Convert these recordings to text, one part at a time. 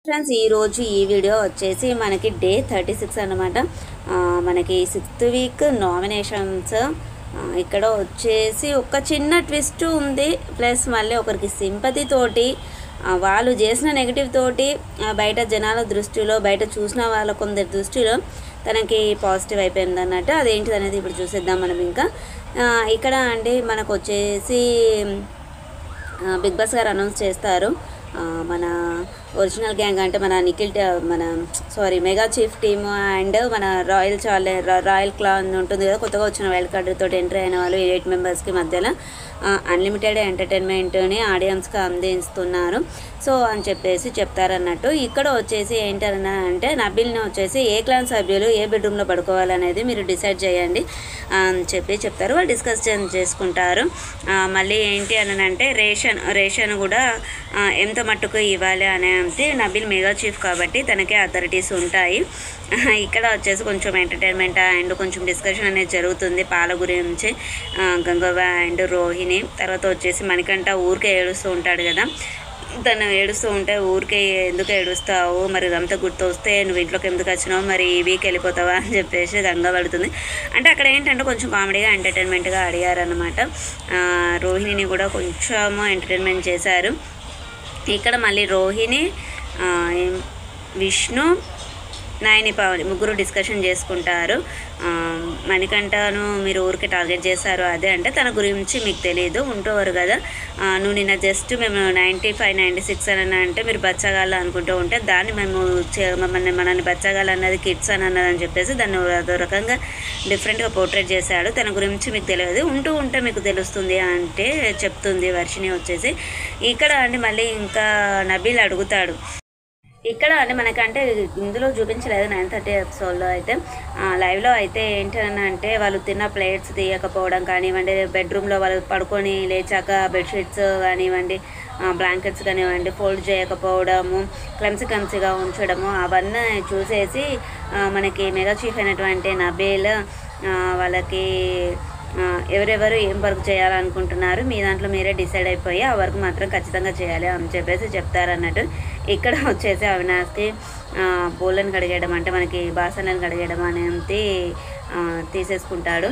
Friends ఈరోజు ఈ video వచ్చేసి మనకి డే 36 అనమాట. మనకి 6th వీక్ నామినేషన్స్. ఇక్కడ వచ్చేసి ఒక చిన్న ట్విస్ట్ ఉంది, ప్లస్ మళ్ళీ ఒకరికి సింపతి తోటి వాళ్ళు చేసిన నెగిటివ్ తోటి బయట జనాల దృష్టిలో, బయట చూసిన వాళ్ళ కొందరి దృష్టిలో తనకి పాజిటివ్ అయిపోయింది అన్నట్టు. అదేంటిది అనేది ఇప్పుడు చూసేద్దాం మనం. ఇంకా ఇక్కడ అండి మనకు వచ్చేసి బిగ్ బాస్ గారు అనౌన్స్ చేస్తారు, మన ఒరిజినల్ గ్యాంగ్ అంటే మన మెగా చీఫ్ టీము అండ్ మన రాయల్ క్లాన్ ఉంటుంది కదా, కొత్తగా వచ్చిన వైల్డ్ కార్డు తోటి ఎంట్రీ అయిన వాళ్ళు 8 మెంబర్స్కి మధ్యలో అన్లిమిటెడ్ ఎంటర్టైన్మెంట్ని ఆడియన్స్కి అందిస్తున్నారు. సో అని చెప్పేసి చెప్తారన్నట్టు. ఇక్కడ వచ్చేసి ఏంటన్నా అంటే నబీల్ని వచ్చేసి ఏ క్లాన్ సభ్యులు ఏ బెడ్రూమ్లో పడుకోవాలనేది మీరు డిసైడ్ చేయండి అని చెప్తారు. వాళ్ళు డిస్కస్ చేసుకుంటారు. మళ్ళీ ఏంటి అని అంటే రేషన్ కూడా ఎంత మట్టుకు ఇవ్వాలి అనేది నబీల్ మెగా చీఫ్ కాబట్టి తనకే అథారిటీస్ ఉంటాయి. ఇక్కడ వచ్చేసి కొంచెం ఎంటర్టైన్మెంట్ అండ్ కొంచెం డిస్కషన్ అనేది జరుగుతుంది పాల గురించి. గంగవ్వ అండ్ రోహిణి తర్వాత వచ్చేసి మణికంఠ ఊరికే ఏడుస్తూ ఉంటాడు కదా, తను ఏడుస్తూ ఉంటే ఊరికే ఎందుకు ఏడుస్తావు, మరి అంతా గుర్తు వస్తే నువ్వు ఇంట్లోకి ఎందుకు వచ్చినావు, మరి ఈ వీక్ వెళ్ళిపోతావా అని చెప్పేసి గంగ పడుతుంది. అంటే అక్కడ ఏంటంటే కొంచెం కామెడీగా ఎంటర్టైన్మెంట్గా అడిగారనమాట. రోహిణిని కూడా కొంచెము ఎంటర్టైన్మెంట్ చేశారు. ఇక్కడ మళ్ళీ రోహిణి, విష్ణు, నాయని, పావని ముగ్గురు డిస్కషన్ చేసుకుంటారు. మణికంఠను మీరు ఊరికి టార్గెట్ చేశారు అదే అంటే తన గురించి మీకు తెలియదు, ఉంటేవారు కదా, నువ్వు నిన్న జస్ట్ మేము 95, 96 అని అంటే మీరు బచ్చగాళ్ళు అనుకుంటూ ఉంటే దాన్ని మేము మనల్ని బచ్చగాళ్ళు అన్నది కిడ్స్ అని అన్నదని చెప్పేసి దాన్ని అదో రకంగా డిఫరెంట్గా పోర్ట్రేట్ చేశాడు. తన గురించి మీకు తెలియదు, ఉంటే మీకు తెలుస్తుంది అంటే చెప్తుంది వర్షిణి వచ్చేసి. ఇక్కడ అండి మళ్ళీ ఇంకా నబీల్ అడుగుతాడు. ఇక్కడ అంటే మనకంటే ఇందులో చూపించలేదు 9:30 ఎపిసోడ్లో అయితే. లైవ్లో అయితే ఏంటని అంటే వాళ్ళు తిన్న ప్లేట్స్ తీయకపోవడం కానివ్వండి, బెడ్రూమ్లో వాళ్ళు పడుకొని లేచాక బెడ్షీట్స్ కానివ్వండి, బ్లాంకెట్స్ కానివ్వండి ఫోల్డ్ చేయకపోవడము, క్లమ్సీగా ఉంచడము, అవన్నీ చూసేసి మనకి మెగా చీఫ్ అయినటువంటి నబీల్ వాళ్ళకి ఎవరెవరు ఏం వర్క్ చేయాలనుకుంటున్నారు మీ దాంట్లో మీరే డిసైడ్ అయిపోయి ఆ వర్క్ మాత్రం ఖచ్చితంగా చేయాలి అని చెప్పేసి చెప్తారన్నట్టు. ఇక్కడ వచ్చేసి అవినాష్కి బోళ్ళను కడిగేయడం అంటే మనకి బాసనలను కడిగేయడం అనేది తీసేసుకుంటాడు.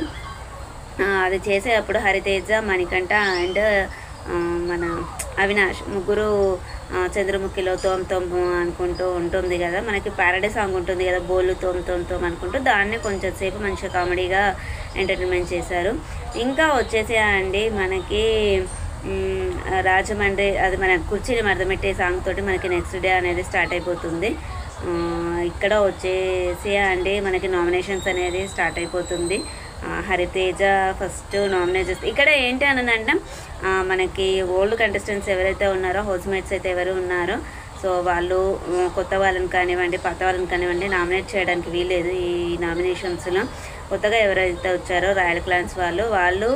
అది చేసేటప్పుడు హరితేజ, మణికంఠ అండ్ మన అవినాష్ ముగ్గురు చంద్రముఖిలో తోమ్ అనుకుంటూ ఉంటుంది కదా, మనకి ప్యారడీ సాంగ్ ఉంటుంది కదా, బోళ్ళు తోమ్ అనుకుంటూ దాన్ని కొంచెం సేపు మంచిగా కామెడీగా ఎంటర్టైన్మెంట్ చేశారు. ఇంకా వచ్చేసి అండి మనకి రాజమండ్రి అది మన కుర్చీని మడతపెట్టే సాంగ్ తోటి మనకి నెక్స్ట్ డే అనేది స్టార్ట్ అయిపోతుంది. ఇక్కడ వచ్చేసి అండి మనకి నామినేషన్స్ అనేది స్టార్ట్ అయిపోతుంది. హరితేజ ఫస్ట్ నామినేట్ చేస్తే ఇక్కడ ఏంటి అని అంటే మనకి ఓల్డ్ కంటెస్టెంట్స్ ఎవరైతే ఉన్నారో, హౌస్ మేట్స్ అయితే ఎవరు ఉన్నారో, సో వాళ్ళు కొత్త వాళ్ళని కానివ్వండి పాత వాళ్ళని కానివ్వండి నామినేట్ చేయడానికి వీల్లేదు. ఈ నామినేషన్స్లో కొత్తగా ఎవరైతే వచ్చారో రాయల్ క్లాన్స్ వాళ్ళు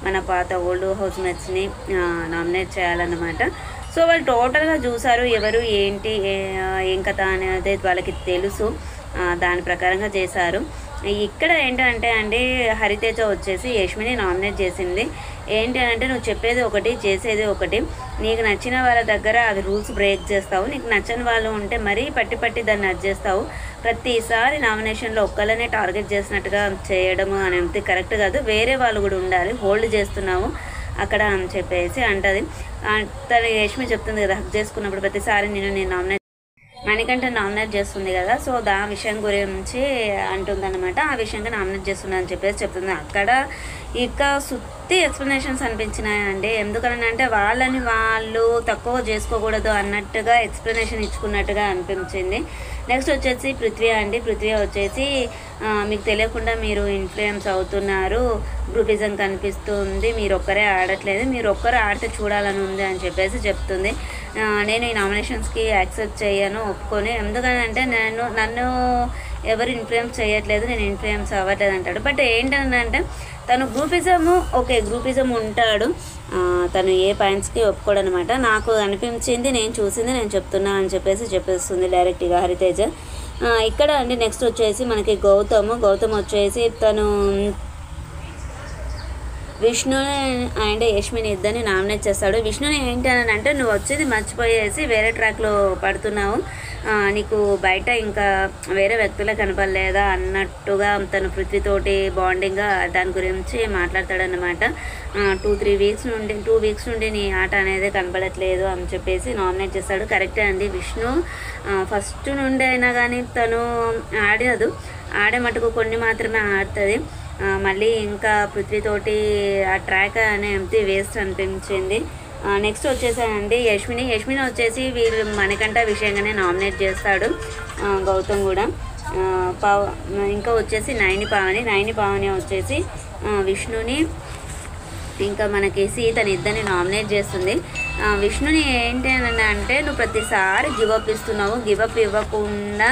మన పాత ఓల్డ్ హౌస్ మేట్స్ని నామినేట్ చేయాలన్నమాట. సో వాళ్ళు టోటల్గా చూసారు ఎవరు ఏంటి ఏం కథ అనేది వాళ్ళకి తెలుసు, దాని ప్రకారంగా చేశారు. ఇక్కడ ఏంటంటే అండి హరితేజ వచ్చేసి యష్మిని నామినేట్ చేసింది. ఏంటి అంటే నువ్వు చెప్పేది ఒకటి చేసేది ఒకటి, నీకు నచ్చిన వాళ్ళ దగ్గర అవి రూల్స్ బ్రేక్ చేస్తావు, నీకు నచ్చని వాళ్ళు ఉంటే మరీ పట్టి దాన్ని నచ్చేస్తావు, ప్రతిసారి నామినేషన్లో ఒక్కళ్ళనే టార్గెట్ చేసినట్టుగా చేయడము అనేది కరెక్ట్ కాదు, వేరే వాళ్ళు కూడా ఉండాలి, హోల్డ్ చేస్తున్నావు అక్కడ అని చెప్పేసి అంటది. తన యష్మి చెప్తుంది కదా, హక్ చేసుకున్నప్పుడు ప్రతిసారి నేను నామినేట్ మణికంఠ నామినేట్ చేస్తుంది కదా, సో దా విషయం గురించి అంటుందన్నమాట. ఆ విషయంగా నామినేట్ చేస్తుందని చెప్పేసి చెప్తుంది. అక్కడ ఇక సుత్తి ఎక్స్ప్లెనేషన్స్ అనిపించినాయండి. ఎందుకని అంటే వాళ్ళని వాళ్ళు తక్కువ చేసుకోకూడదు అన్నట్టుగా ఎక్స్ప్లెనేషన్ ఇచ్చుకున్నట్టుగా అనిపించింది. నెక్స్ట్ వచ్చేసి పృథ్వీ వచ్చేసి మీకు తెలియకుండా మీరు ఇన్ఫ్లుయెన్స్ అవుతున్నారు, గ్రూపిజం కనిపిస్తుంది, మీరు ఒక్కరే ఆడట్లేదు, మీరు ఒక్కరే ఆడితే చూడాలని ఉంది అని చెప్పేసి చెప్తుంది. నేను ఈ నామినేషన్స్కి యాక్సెప్ట్ చేయను, ఒప్పుకొని, ఎందుకని అంటే నన్ను ఎవరు ఇన్ఫ్లుయెన్స్ చేయట్లేదు, నేను ఇన్ఫ్లుయెన్స్ అవ్వట్లేదు అంటాడు. బట్ ఏంటంటే తను గ్రూపిజం ఉంటాడు, తను ఏ పాయింట్స్కి ఒప్పుకోడు అనమాట. నాకు అనిపించింది, నేను చూసింది నేను చెప్తున్నా అని చెప్పేస్తుంది డైరెక్ట్గా హరితేజ. ఇక్కడ అండి నెక్స్ట్ వచ్చేసి మనకి గౌతమ్ వచ్చేసి తను విష్ణుని అండ్ యష్మిని ఇద్దరిని నామినేట్ చేస్తాడు. విష్ణుని ఏంటి అని అంటే నువ్వు వచ్చేది మర్చిపోయేసి వేరే ట్రాక్లో పడుతున్నావు, నీకు బయట ఇంకా వేరే వ్యక్తులే కనపడలేదా అన్నట్టుగా తను పృథ్వీతోటి బాండింగ్గా దాని గురించి మాట్లాడతాడనమాట. 2 వీక్స్ నుండి నీ ఆట అనేది కనపడట్లేదు అని చెప్పేసి నామినేట్ చేస్తాడు. కరెక్టే అండి, విష్ణు ఫస్ట్ నుండి అయినా కానీ తను ఆడే మటుకు కొన్ని మాత్రమే ఆడుతుంది. మళ్ళీ ఇంకా పృథ్వీతోటి ఆ ట్రాక్ అనేది వేస్ట్ అనిపించింది. నెక్స్ట్ వచ్చేసానండి యష్మిని వచ్చేసి వీళ్ళు మణికంఠ విషయంగానే నామినేట్ చేస్తాడు గౌతమ్ కూడా. ఇంకా వచ్చేసి నైని పావని వచ్చేసి విష్ణుని ఇంకా మనకి సీతని ఇద్దరిని నామినేట్ చేస్తుంది. విష్ణుని ఏంటి అని అంటే నువ్వు ప్రతిసారి గివప్ ఇస్తున్నావు, గివప్ ఇవ్వకుండా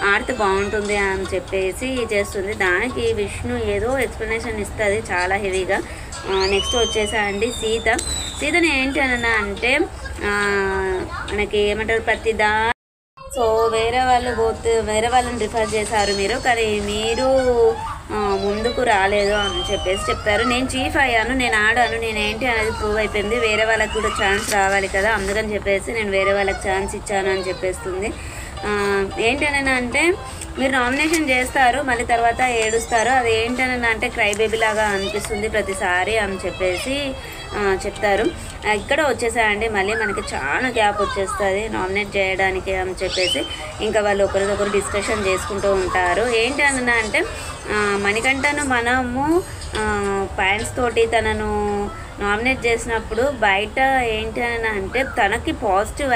ఆడితే బాగుంటుంది అని చెప్పేసి చేస్తుంది. దానికి విష్ణు ఏదో ఎక్స్ప్లెనేషన్ ఇస్తుంది చాలా హెవీగా. నెక్స్ట్ వచ్చేసా అండి సీతని ఏంటి అని అంటే మనకి ఏమంటారు ప్రతిదా సో వేరే వాళ్ళని రిఫర్ చేశారు మీరు, కానీ మీరు ముందుకు రాలేదు అని చెప్పేసి చెప్తారు. నేను చీఫ్ అయ్యాను, నేను ఆడాను, నేనేంటి అనేది ప్రూవ్ అయిపోయింది, వేరే వాళ్ళకి కూడా ఛాన్స్ రావాలి కదా, అందుకని చెప్పేసి నేను వేరే వాళ్ళకి ఛాన్స్ ఇచ్చాను అని చెప్పేస్తుంది. ఏంటని అంటే మీరు నామినేషన్ చేస్తారు మళ్ళీ తర్వాత ఏడుస్తారు, అది ఏంటని అంటే క్రై బేబీ లాగా అనిపిస్తుంది ప్రతిసారి అని చెప్పేసి చెప్తారు. ఇక్కడ వచ్చేసాయండి మళ్ళీ మనకి చాలా గ్యాప్ వచ్చేస్తుంది నామినేట్ చేయడానికి అని చెప్పేసి ఇంకా వాళ్ళు ఒకరిదొకరు డిస్కషన్ చేసుకుంటూ ఉంటారు. ఏంటి అని అంటే మణికంఠను మనము పాయింట్స్ తోటి తనను నామినేట్ చేసినప్పుడు బయట ఏంటి అని అంటే తనకి పాజిటివ్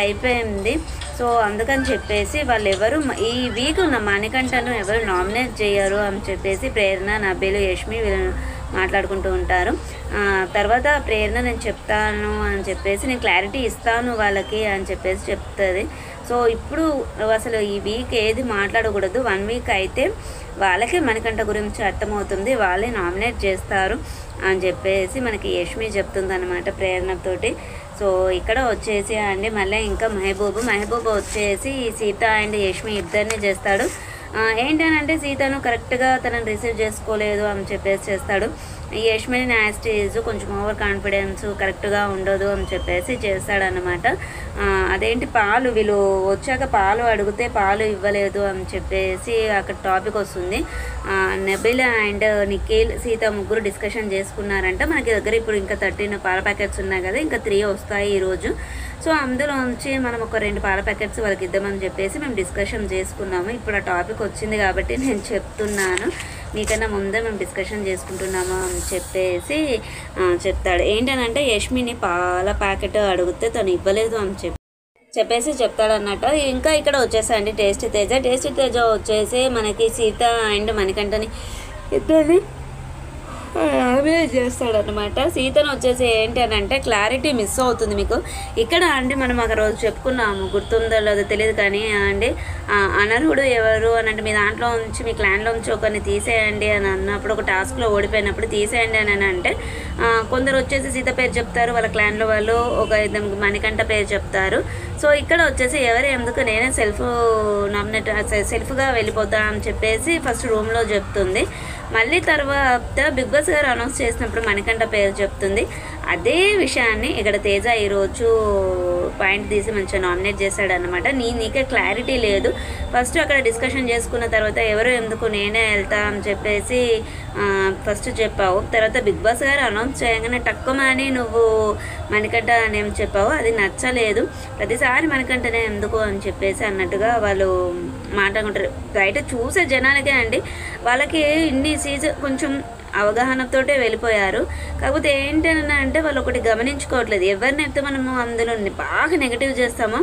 అయిపోయింది. సో అందుకని చెప్పేసి వాళ్ళు ఎవరు ఈ వీక్ ఉన్న మణికంఠను ఎవరు నామినేట్ చేయరు అని చెప్పేసి ప్రేరణ, నబీలు, యష్మి వీళ్ళు మాట్లాడుకుంటూ ఉంటారు. తర్వాత ప్రేరణ నేను చెప్తాను అని చెప్పేసి నేను క్లారిటీ ఇస్తాను వాళ్ళకి అని చెప్పేసి చెప్తుంది. సో ఇప్పుడు అసలు ఈ వీక్ ఏది మాట్లాడకూడదు, 1 వీక్ అయితే వాళ్ళకే మణికంఠ గురించి అర్థమవుతుంది, వాళ్ళే నామినేట్ చేస్తారు అని చెప్పేసి మనకి యష్మి చెప్తుంది అనమాట ప్రేరణతోటి. సో ఇక్కడ వచ్చేసి అండి మళ్ళీ ఇంకా మెహబూబ్ వచ్చేసి సీత అండ్ యష్మి ఇద్దరిని చేస్తాడు. ఏంటనంటే సీతను కరెక్ట్గా తనను రిసీవ్ చేసుకోలేదు అని చెప్పేసి చేస్తాడు. ఈ యష్మిని యాస్టీజ్ కొంచెం ఓవర్ కాన్ఫిడెన్స్ కరెక్ట్గా ఉండదు అని చెప్పేసి చేస్తాడనమాట. అదేంటి వీళ్ళు వచ్చాక పాలు అడిగితే పాలు ఇవ్వలేదు అని చెప్పేసి అక్కడ టాపిక్ వస్తుంది. నబీల్ అండ్ నిఖిల్, సీత ముగ్గురు డిస్కషన్ చేసుకున్నారంట. మనకి దగ్గర ఇప్పుడు ఇంకా 13 పాల ప్యాకెట్స్ ఉన్నాయి కదా, ఇంకా 3 వస్తాయి ఈరోజు. సో అందులోంచి మనం ఒక 2 పాల ప్యాకెట్స్ వాళ్ళకి ఇద్దామని చెప్పేసి మేము డిస్కషన్ చేసుకున్నాము. ఇప్పుడు ఆ టాపిక్ వచ్చింది కాబట్టి నేను చెప్తున్నాను, మీకన్నా ముందే మేము డిస్కషన్ చేసుకుంటున్నాము అని చెప్పేసి చెప్తాడు. ఏంటనంటే యష్మిని పాల ప్యాకెట్ అడిగితే తను ఇవ్వలేదు అని చెప్పేసి చెప్తాడన్నట్టు. ఇంకా ఇక్కడ వచ్చేసండి టేస్టీ తేజ వచ్చేసి మనకి సీత అండ్ మణికంఠని ఇద్దరిని నామినేట్ చేస్తాడనమాట. సీతను వచ్చేసి ఏంటి అని అంటే క్లారిటీ మిస్ అవుతుంది మీకు ఇక్కడ అండి. మనం ఒక రోజు చెప్పుకున్నాము, గుర్తుందో లేదో తెలియదు కానీ అండి, అనర్హుడు ఎవరు అని అంటే మీ దాంట్లో నుంచి మీ క్లాన్లో నుంచి ఒకరిని తీసేయండి అని అన్నప్పుడు, ఒక టాస్క్లో ఓడిపోయినప్పుడు తీసేయండి అని అంటే కొందరు వచ్చేసి సీత పేరు చెప్తారు, వాళ్ళ క్లాన్లో వాళ్ళు ఒక ఇద్దరు మణికంఠ పేరు చెప్తారు. సో ఇక్కడ వచ్చేసి ఎందుకు నేనే సెల్ఫ్గా వెళ్ళిపోతా అని చెప్పేసి ఫస్ట్ రూమ్లో చెప్తుంది. మళ్ళీ తర్వాత బిగ్ బాస్ గారు అనౌన్స్ చేసినప్పుడు మణికంఠ పేరు చెప్తుంది. అదే విషయాన్ని ఇక్కడ తేజ ఈరోజు పాయింట్ తీసి మంచిగా నామినేట్ చేశాడనమాట. నీకే క్లారిటీ లేదు, ఫస్ట్ అక్కడ డిస్కషన్ చేసుకున్న తర్వాత ఎందుకు నేనే వెళ్తా అని చెప్పేసి ఫస్ట్ చెప్పావు, తర్వాత బిగ్ బాస్ గారు అనౌన్స్ చేయగానే టక్కుమని నువ్వు మణికంఠ అనేం చెప్పావు, అది నచ్చలేదు, ప్రతిసారి మణికంఠనే ఎందుకు అని చెప్పేసి అన్నట్టుగా వాళ్ళు మాట్లాడుకుంటారు. బయట చూసే జనాలకే అండి, వాళ్ళకి ఇన్ని సీజన్ కొంచెం అవగాహనతోటే వెళ్ళిపోయారు. కాకపోతే ఏంటని అంటే వాళ్ళు ఒకటి గమనించుకోవట్లేదు, ఎవరినైతే మనము అందులో బాగా నెగిటివ్ చేస్తామో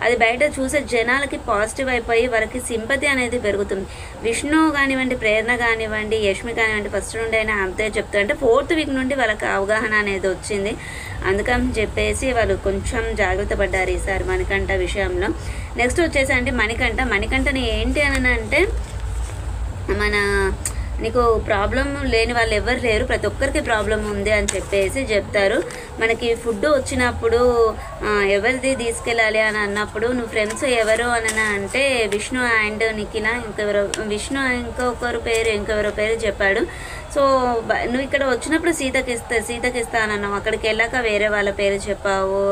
అది బయట చూసే జనాలకి పాజిటివ్ అయిపోయి వాళ్ళకి సింపతి అనేది పెరుగుతుంది. విష్ణు కానివ్వండి, ప్రేరణ కానివ్వండి, యష్మి కానివ్వండి, ఫస్ట్ నుండి అయినా అంతే చెప్తారు. అంటే 4th వీక్ నుండి వాళ్ళకి అవగాహన అనేది వచ్చింది, అందుకని చెప్పేసి వాళ్ళు కొంచెం జాగ్రత్త పడ్డారు ఈసారి మణికంఠ విషయంలో. నెక్స్ట్ వచ్చేసి అంటే మణికంఠని ఏంటి అని అంటే నీకు ప్రాబ్లం లేని వాళ్ళు ఎవరు లేరు, ప్రతి ఒక్కరికి ప్రాబ్లం ఉంది అని చెప్పేసి చెప్తారు. మనకి ఫుడ్ వచ్చినప్పుడు ఎవరిది తీసుకెళ్ళాలి అని అన్నప్పుడు నువ్వు ఫ్రెండ్స్ ఎవరు అని అంటే విష్ణు అండ్ నిఖిల విష్ణు ఇంకొకరు పేరు చెప్పాడు. సో నువ్వు ఇక్కడ వచ్చినప్పుడు సీతకి ఇస్తానన్నావు, అక్కడికి వెళ్ళాక వేరే వాళ్ళ పేరు చెప్పావు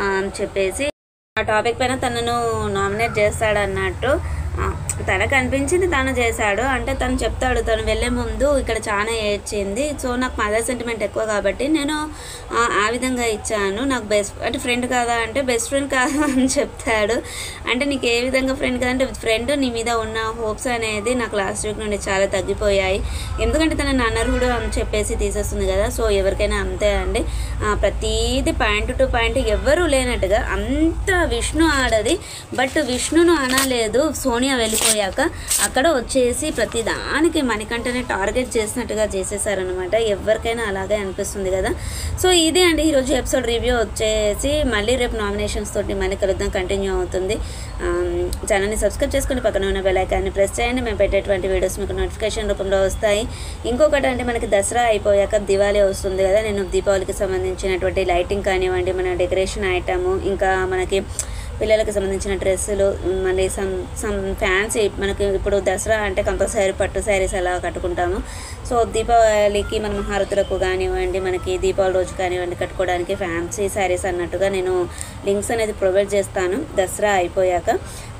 అని చెప్పేసి ఆ టాపిక్ పైన తనను నామినేట్ చేస్తాడు అన్నట్టు. తనకు అనిపించింది తను చేశాడు. అంటే తను చెప్తాడు తను వెళ్ళే ముందు ఇక్కడ చాలా ఏడ్చింది, సో నాకు మదర్ సెంటిమెంట్ ఎక్కువ కాబట్టి నేను ఆ విధంగా ఇచ్చాను. నాకు అంటే ఫ్రెండ్ కాదా అంటే బెస్ట్ ఫ్రెండ్ కాదు అని చెప్తాడు. అంటే నీకు ఏ విధంగా ఫ్రెండ్ కాదంటే ఫ్రెండ్ నీ మీద ఉన్న హోప్స్ అనేది నాకు లాస్ట్ వీక్ నుండి చాలా తగ్గిపోయాయి. ఎందుకంటే తన నన్నరుడు అని చెప్పేసి తీసేస్తుంది కదా. సో ఎవరికైనా అంతే అండి, ప్రతీది పాయింట్ టు పాయింట్ ఎవరు లేనట్టుగా అంత విష్ణు ఆడది. బట్ విష్ణును అనలేదు, సోనియా వెళ్ళిపోయాక అక్కడ వచ్చేసి ప్రతిదానికి మణికంఠని టార్గెట్ చేసినట్టుగా చేసేసారనమాట. ఎవరికైనా అలాగే అనిపిస్తుంది కదా. సో ఇదే అండి ఈరోజు ఎపిసోడ్ రివ్యూ వచ్చేసి. మళ్ళీ రేపు నామినేషన్స్ తోటి మళ్ళీ కలుద్దాం, కంటిన్యూ అవుతుంది. ఛానల్ని సబ్స్క్రైబ్ చేసుకుని పక్కన ఉన్న బెల్ ఐకాన్ని ప్రెస్ చేయండి. మేము పెట్టేటువంటి వీడియోస్ మీకు నోటిఫికేషన్ రూపంలో వస్తాయి. ఇంకొకటి అంటే మనకి దసరా అయిపోయాక దివాళీ వస్తుంది కదా. నేను దీపావళికి సంబంధించినటువంటి లైటింగ్ కానివ్వండి, మన డెకరేషన్ ఐటము, ఇంకా మనకి పిల్లలకు సంబంధించిన డ్రెస్సులు, మళ్ళీ సమ్ ఫ్యాన్సీ, మనకి ఇప్పుడు దసరా అంటే కంపల్సరీ పట్టు శారీస్ అలా కట్టుకుంటాము. సో దీపావళికి మనం హారతులకు కానివ్వండి, మనకి దీపావళి రోజు కానివ్వండి కట్టుకోవడానికి ఫ్యాన్సీ శారీస్ అన్నట్టుగా నేను లింక్స్ అనేది ప్రొవైడ్ చేస్తాను దసరా అయిపోయాక.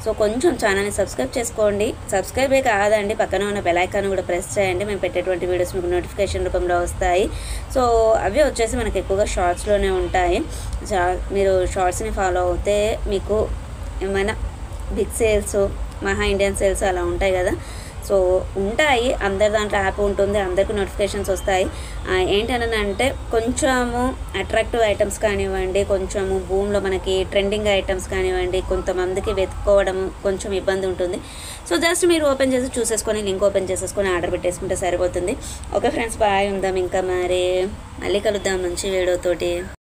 సో కొంచెం ఛానల్ని సబ్స్క్రైబ్ చేసుకోండి. సబ్స్క్రైబే కాదండి, పక్కన ఉన్న బెల్ ఐకాన్ కూడా ప్రెస్ చేయండి. మేము పెట్టేటువంటి వీడియోస్ మీకు నోటిఫికేషన్ రూపంలో వస్తాయి. సో అవి వచ్చేసి మనకి ఎక్కువగా షార్ట్స్లోనే ఉంటాయి. మీరు షార్ట్స్ని ఫాలో అవుతే మీకు ఏమైనా బిగ్ సేల్స్, మహా ఇండియన్ సేల్స్ అలా ఉంటాయి కదా. సో ఉంటాయి, అందరి దాంట్లో యాప్ ఉంటుంది, అందరికీ నోటిఫికేషన్స్ వస్తాయి. ఏంటనంటే కొంచెము అట్రాక్టివ్ ఐటమ్స్ కానివ్వండి, కొంచెము భూమిలో మనకి ట్రెండింగ్ ఐటమ్స్ కానివ్వండి, కొంతమందికి వెతుక్కోవడం కొంచెం ఇబ్బంది ఉంటుంది. సో జస్ట్ మీరు ఓపెన్ చేసి చూసేసుకొని లింక్ ఓపెన్ చేసేసుకొని ఆర్డర్ పెట్టేసుకుంటే సరిపోతుంది. ఓకే ఫ్రెండ్స్, బాయ్, ఉందాం ఇంకా. మళ్ళీ కలుద్దాం మంచి వీడియోతోటి.